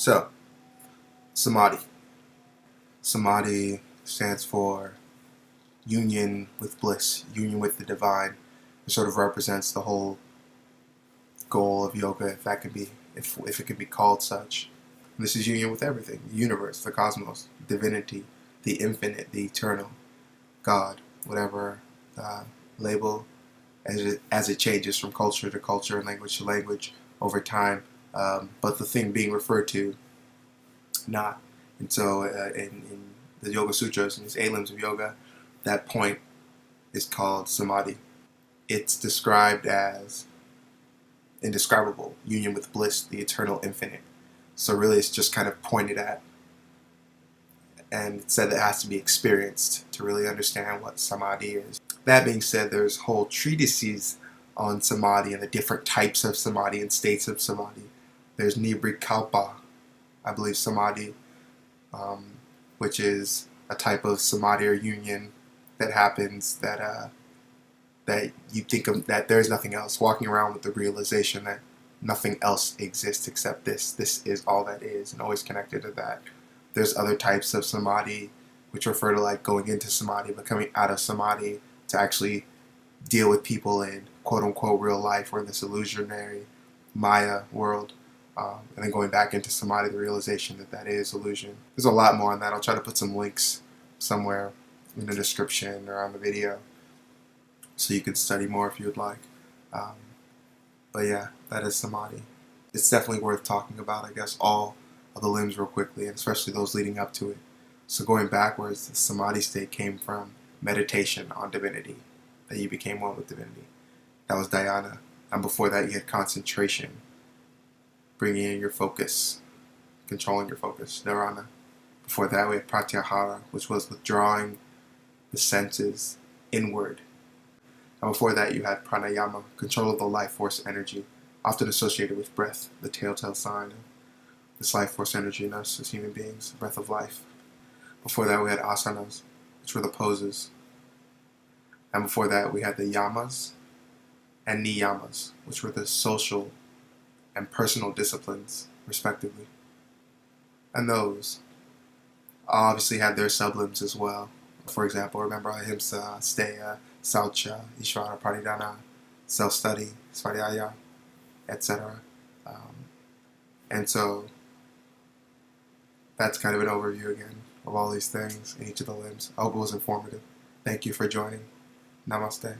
So, Samadhi. Samadhi stands for union with bliss, union with the divine. It sort of represents the whole goal of yoga, if that can be, if it can be called such. And this is union with everything: the universe, the cosmos, divinity, the infinite, the eternal, God, whatever label, as it changes from culture to culture and language to language over time. But the thing being referred to, not. And so in the Yoga Sutras, in these 8 limbs of yoga, that point is called Samadhi. It's described as indescribable, union with bliss, the eternal infinite. So really it's just kind of pointed at, and it said that it has to be experienced to really understand what Samadhi is. That being said, there's whole treatises on Samadhi and the different types of Samadhi and states of Samadhi. There's Nibrikalpa, I believe, Samadhi, which is a type of Samadhi or union that happens that you think of, that there's nothing else, walking around with the realization that nothing else exists except this. This is all that is, and always connected to that. There's other types of Samadhi which refer to like going into Samadhi, but coming out of Samadhi to actually deal with people in quote-unquote real life or in this illusionary Maya world. And then going back into Samadhi, the realization that that is illusion. There's a lot more on that. I'll try to put some links somewhere in the description or on the video so you can study more if you would like. But yeah, that is Samadhi. It's definitely worth talking about, I guess, all of the limbs real quickly, and especially those leading up to it. So going backwards, the Samadhi state came from meditation on divinity, that you became one with divinity. That was dhyana. And before that, you had concentration, bringing in your focus, controlling your focus, dharana. Before that, we had pratyahara, which was withdrawing the senses inward. And before that, you had pranayama, control of the life force energy, often associated with breath, the telltale sign of this life force energy in us as human beings, the breath of life. Before that, we had asanas, which were the poses. And before that, we had the yamas and niyamas, which were the social and personal disciplines, respectively. And those obviously had their sublimbs as well. For example, remember ahimsa, steya, saucha, ishvara, pranidhana, self-study, svadhyaya, etc. And so that's kind of an overview again of all these things in each of the limbs. I hope it was informative. Thank you for joining. Namaste.